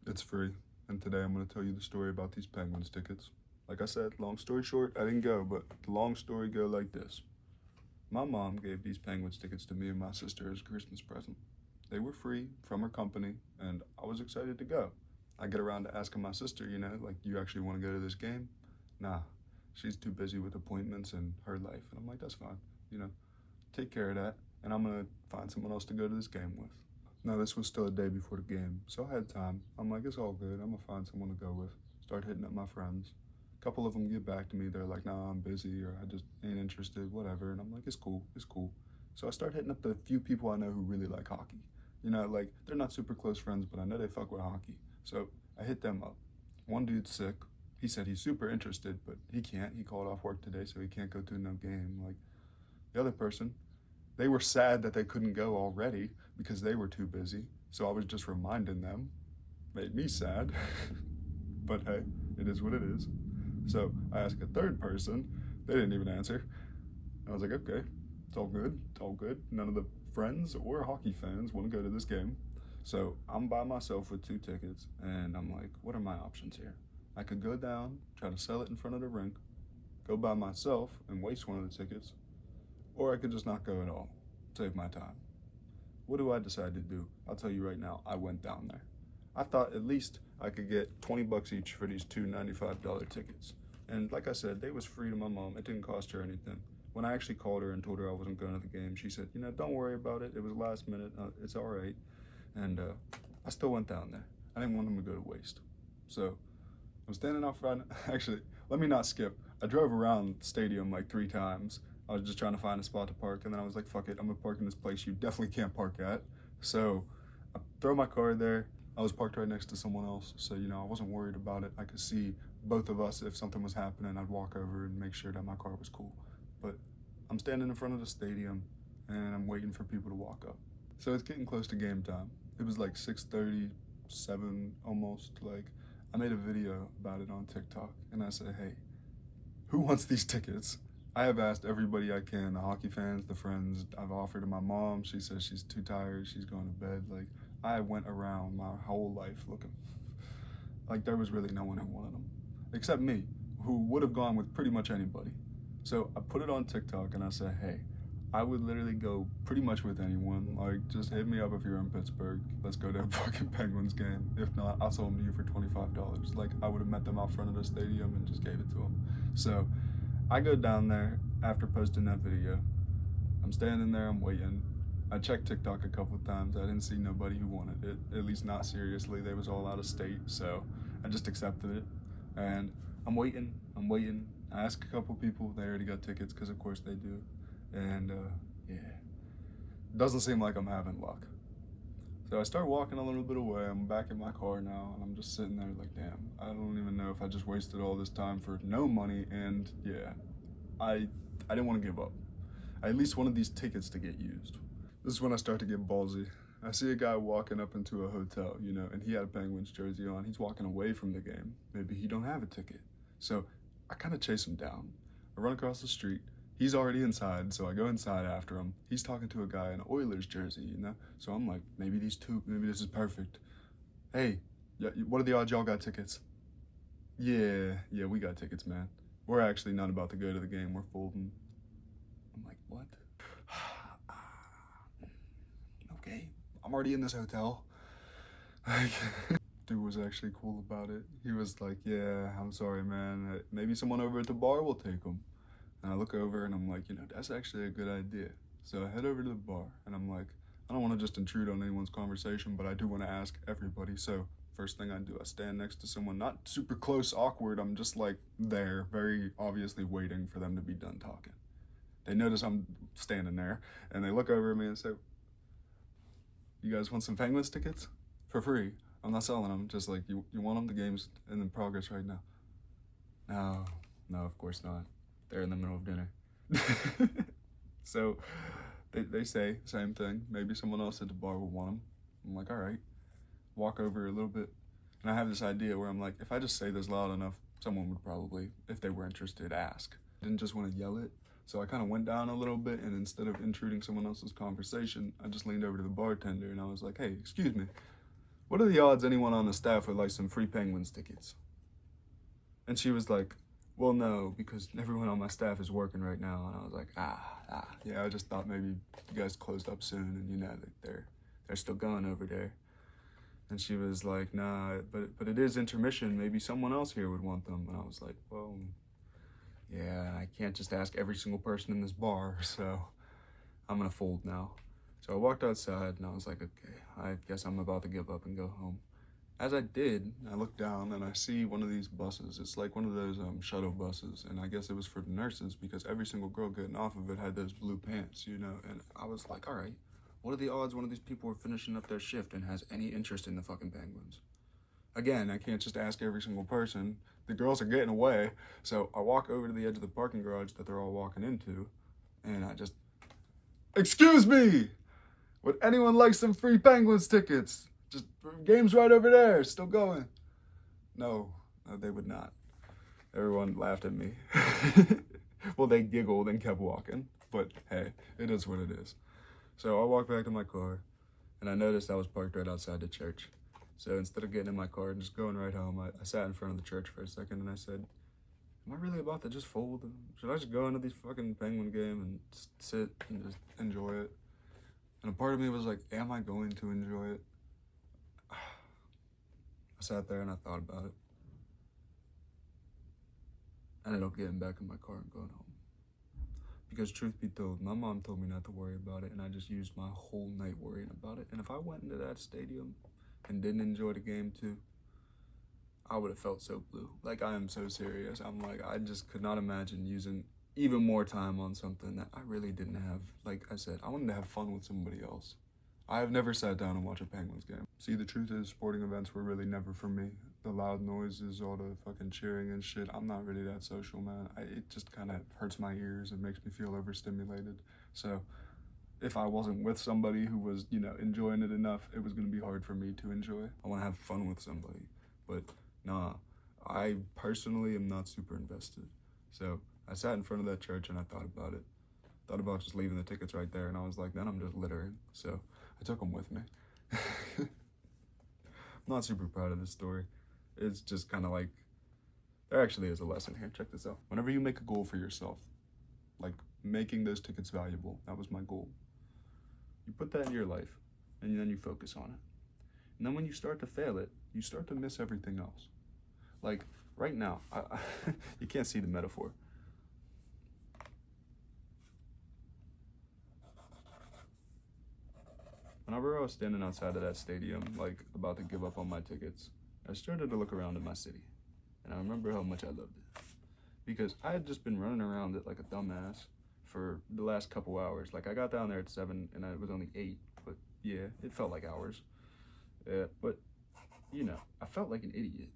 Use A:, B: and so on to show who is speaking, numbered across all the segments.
A: It's free, and today I'm going to tell you the story about these Penguins tickets. Like I said, long story short, I didn't go, but the long story go like this. My mom gave these Penguins tickets to me and my sister as a Christmas present. They were free from her company, and I was excited to go. I get around to asking my sister, like, you actually want to go to this game? Nah, she's too busy with appointments and her life. And I'm like, that's fine, take care of that, and I'm going to find someone else to go to this game with. Now, this was still a day before the game, so I had time. I'm like, it's all good. I'm going to find someone to go with. Start hitting up my friends. A couple of them get back to me. They're like, nah, I'm busy, or I just ain't interested, whatever. And I'm like, it's cool, it's cool. So I start hitting up the few people I know who really like hockey. Like, they're not super close friends, but I know they fuck with hockey. So I hit them up. One dude's sick. He said he's super interested, but he can't. He called off work today, so he can't go to no game. Like, the other person, they were sad that they couldn't go already because they were too busy. So I was just reminding them. Made me sad. But hey, it is what it is. So I asked a third person. They didn't even answer. I was like, okay, it's all good. It's all good. None of the friends or hockey fans want to go to this game. So I'm by myself with 2 tickets, and I'm like, what are my options here? I could go down, try to sell it in front of the rink, go by myself and waste one of the tickets, or I could just not go at all, save my time. What do I decide to do? I'll tell you right now, I went down there. I thought at least I could get 20 bucks each for these 2 $95 tickets. And like I said, they was free to my mom. It didn't cost her anything. When I actually called her and told her I wasn't going to the game, she said, don't worry about it. It was last minute. It's all right. And I still went down there. I didn't want them to go to waste. So I'm standing out front. Actually, let me not skip. I drove around the stadium like 3 times. I was just trying to find a spot to park, and then I was like, fuck it, I'm gonna park in this place you definitely can't park at. So I throw my car there. I was parked right next to someone else, so I wasn't worried about it. I could see both of us. If something was happening, I'd walk over and make sure that my car was cool. But I'm standing in front of the stadium, and I'm waiting for people to walk up. So it's getting close to game time. It was like 6:30, 7 almost. Like, I made a video about it on TikTok, and I said, hey, who wants these tickets? I have asked everybody I can, the hockey fans, the friends. I've offered to my mom. She says she's too tired. She's going to bed. Like, I went around my whole life looking. Like, there was really no one who wanted them, except me, who would have gone with pretty much anybody. So I put it on TikTok, and I said, hey, I would literally go pretty much with anyone. Like, just hit me up if you're in Pittsburgh. Let's go to a fucking Penguins game. If not, I'll sell them to you for $25. Like, I would have met them out front of the stadium and just gave it to them. So I go down there after posting that video. I'm standing there, I'm waiting. I checked TikTok a couple of times. I didn't see nobody who wanted it, at least not seriously. They was all out of state, so I just accepted it. And I'm waiting. I asked a couple people, they already got tickets, because of course they do. And yeah, doesn't seem like I'm having luck. So I start walking a little bit away. I'm back in my car now, and I'm just sitting there like, damn, I don't even know if I just wasted all this time for no money. And yeah, I didn't want to give up. I at least wanted these tickets to get used. This is when I start to get ballsy. I see a guy walking up into a hotel, and he had a Penguins jersey on. He's walking away from the game. Maybe he don't have a ticket. So I kind of chase him down. I run across the street. He's already inside, so I go inside after him. He's talking to a guy in an Oilers jersey, So I'm like, maybe this is perfect. Hey, what are the odds y'all got tickets? Yeah, we got tickets, man. We're actually not about to go to the game. We're folding. I'm like, what? Okay, I'm already in this hotel. Dude was actually cool about it. He was like, yeah, I'm sorry, man. Maybe someone over at the bar will take them. And I look over and I'm like, that's actually a good idea. So I head over to the bar and I'm like, I don't want to just intrude on anyone's conversation, but I do want to ask everybody. So first thing I do, I stand next to someone, not super close, awkward. I'm just like there, very obviously waiting for them to be done talking. They notice I'm standing there and they look over at me and say, you guys want some Penguins tickets? For free. I'm not selling them, just like, you want them? The game's in progress right now. No, of course not. They're in the middle of dinner. So they say same thing. Maybe someone else at the bar will want them. I'm like, all right. Walk over a little bit. And I have this idea where I'm like, if I just say this loud enough, someone would probably, if they were interested, ask. I didn't just want to yell it. So I kind of went down a little bit, and instead of intruding someone else's conversation, I just leaned over to the bartender and I was like, hey, excuse me, what are the odds anyone on the staff would like some free Penguins tickets? And she was like, well, no, because everyone on my staff is working right now. And I was like, yeah, I just thought maybe you guys closed up soon and, you know, they're still going over there. And she was like, nah, but it is intermission. Maybe someone else here would want them. And I was like, well, yeah, I can't just ask every single person in this bar, so I'm gonna fold now. So I walked outside and I was like, okay, I guess I'm about to give up and go home. As I did, I looked down and I see one of these buses. It's like one of those shuttle buses, and I guess it was for the nurses because every single girl getting off of it had those blue pants, you know? And I was like, all right, what are the odds one of these people are finishing up their shift and has any interest in the fucking Penguins? Again, I can't just ask every single person. The girls are getting away, so I walk over to the edge of the parking garage that they're all walking into, and I just, excuse me! Would anyone like some free Penguins tickets? Just game's right over there, still going. No, they would not. Everyone laughed at me. Well, they giggled and kept walking, but hey, it is what it is. So I walked back to my car, and I noticed I was parked right outside the church. So instead of getting in my car and just going right home, I sat in front of the church for a second and I said, am I really about to just fold? Should I just go into these fucking Penguin game and just sit and just enjoy it? And a part of me was like, am I going to enjoy it? I sat there and I thought about it. I ended up getting back in my car and going home. Because truth be told, my mom told me not to worry about it, and I just used my whole night worrying about it. And if I went into that stadium and didn't enjoy the game too, I would have felt so blue. Like, I am so serious. I'm like, I just could not imagine using even more time on something that I really didn't have. Like I said, I wanted to have fun with somebody else. I have never sat down and watched a Penguins game. See, the truth is, sporting events were really never for me. The loud noises, all the fucking cheering and shit, I'm not really that social, man. It just kind of hurts my ears and makes me feel overstimulated. So if I wasn't with somebody who was, you know, enjoying it enough, it was going to be hard for me to enjoy. I want to have fun with somebody, but nah, I personally am not super invested. So I sat in front of that church and I thought about it. Thought about just leaving the tickets right there, and I was like, then I'm just littering. So I took them with me. I'm not super proud of this story. It's just kind of like, there actually is a lesson here. Check this out. Whenever you make a goal for yourself, like making those tickets valuable, that was my goal. You put that in your life, and then you focus on it. And then when you start to fail it, you start to miss everything else. Like right now, you can't see the metaphor. Whenever I was standing outside of that stadium, like about to give up on my tickets, I started to look around in my city, and I remember how much I loved it. Because I had just been running around it like a dumbass for the last couple hours. Like, I got down there at 7, and it was only 8, but yeah, it felt like hours. But, you know, I felt like an idiot.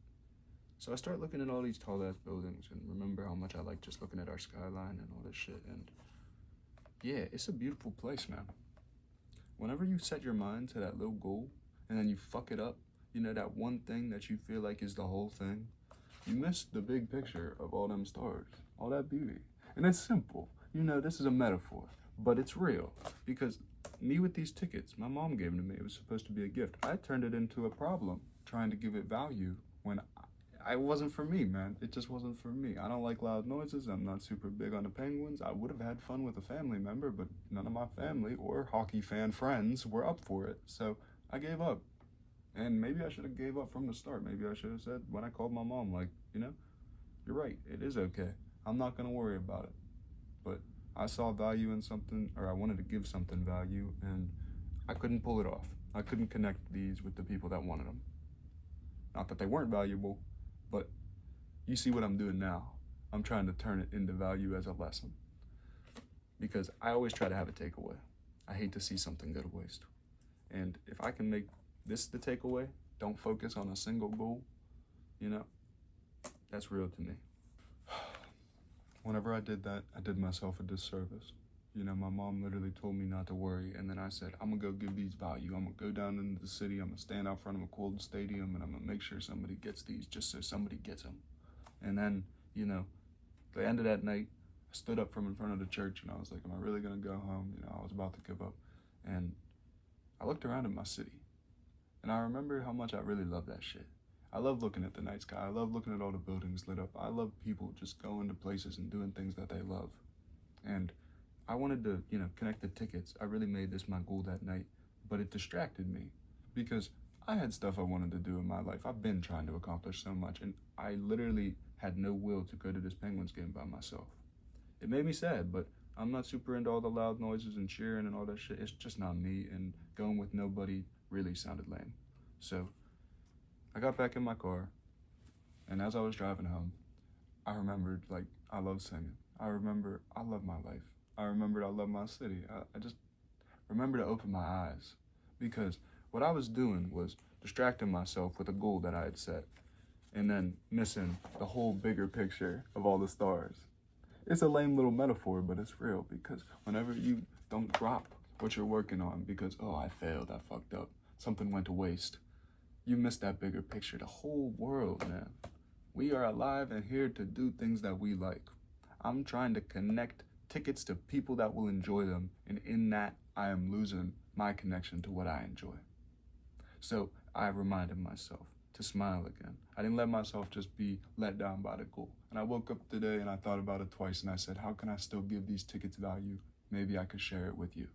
A: So I started looking at all these tall-ass buildings, and remember how much I like just looking at our skyline and all this shit, and yeah, it's a beautiful place, man. Whenever you set your mind to that little goal, and then you fuck it up, you know, that one thing that you feel like is the whole thing, you miss the big picture of all them stars, all that beauty. And it's simple. You know, this is a metaphor, but it's real. Because me with these tickets, my mom gave them to me. It was supposed to be a gift. I turned it into a problem, trying to give it value when it wasn't for me, man. It just wasn't for me. I don't like loud noises. I'm not super big on the Penguins. I would have had fun with a family member, but none of my family or hockey fan friends were up for it. So I gave up. And maybe I should have gave up from the start. Maybe I should have said when I called my mom, like, you know, you're right. It is okay. I'm not going to worry about it. But I saw value in something, or I wanted to give something value, and I couldn't pull it off. I couldn't connect these with the people that wanted them. Not that they weren't valuable, but you see what I'm doing now. I'm trying to turn it into value as a lesson. Because I always try to have a takeaway. I hate to see something go to waste. And if I can make this the takeaway, don't focus on a single goal, you know, that's real to me. Whenever I did that, I did myself a disservice. You know, my mom literally told me not to worry, and then I said, I'm gonna go give these value. I'm gonna go down into the city, I'm gonna stand out front of a cold stadium, and I'm gonna make sure somebody gets these just so somebody gets them. And then, you know, the end of that night, I stood up from in front of the church, and I was like, am I really gonna go home? You know, I was about to give up. And I looked around at my city, And I remember how much I really love that shit. I love looking at the night sky. I love looking at all the buildings lit up. I love people just going to places and doing things that they love. And I wanted to, connect the tickets. I really made this my goal that night, but it distracted me because I had stuff I wanted to do in my life. I've been trying to accomplish so much, and I literally had no will to go to this Penguins game by myself. It made me sad, but I'm not super into all the loud noises and cheering and all that shit. It's just not me, and going with nobody really sounded lame. So I got back in my car, and as I was driving home, I remembered, I love singing. I remember I love my life. I remembered I love my city. I just remember to open my eyes, because what I was doing was distracting myself with a goal that I had set and then missing the whole bigger picture of all the stars. It's a lame little metaphor, but it's real, because whenever you don't drop what you're working on because, oh, I failed, I fucked up, something went to waste, you miss that bigger picture, the whole world, man. We are alive and here to do things that we like. I'm trying to connect tickets to people that will enjoy them, and in that, I am losing my connection to what I enjoy. So I reminded myself to smile again. I didn't let myself just be let down by the goal. And I woke up today and I thought about it twice, and I said, how can I still give these tickets value? Maybe I could share it with you.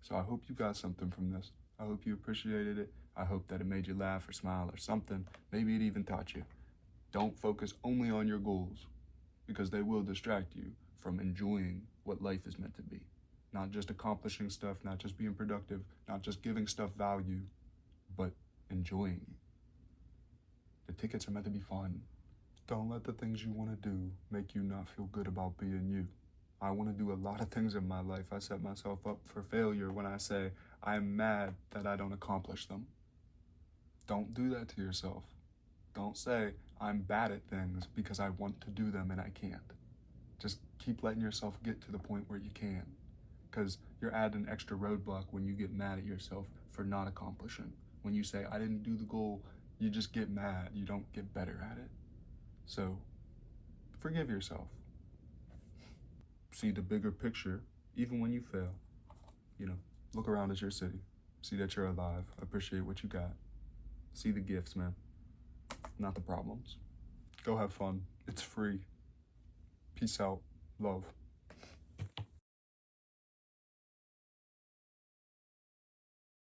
A: So I hope you got something from this. I hope you appreciated it. I hope that it made you laugh or smile or something. Maybe it even taught you. Don't focus only on your goals, because they will distract you from enjoying what life is meant to be. Not just accomplishing stuff, not just being productive, not just giving stuff value, but enjoying it. The tickets are meant to be fun. Don't let the things you want to do make you not feel good about being you. I want to do a lot of things in my life. I set myself up for failure when I say I'm mad that I don't accomplish them. Don't do that to yourself. Don't say I'm bad at things because I want to do them and I can't. Just keep letting yourself get to the point where you can, because you're adding an extra roadblock when you get mad at yourself for not accomplishing. When you say, I didn't do the goal, you just get mad. You don't get better at it. So forgive yourself. See the bigger picture, even when you fail. Look around at your city. See that you're alive. Appreciate what you got. See the gifts, man, not the problems. Go have fun. It's free. Peace out. Love.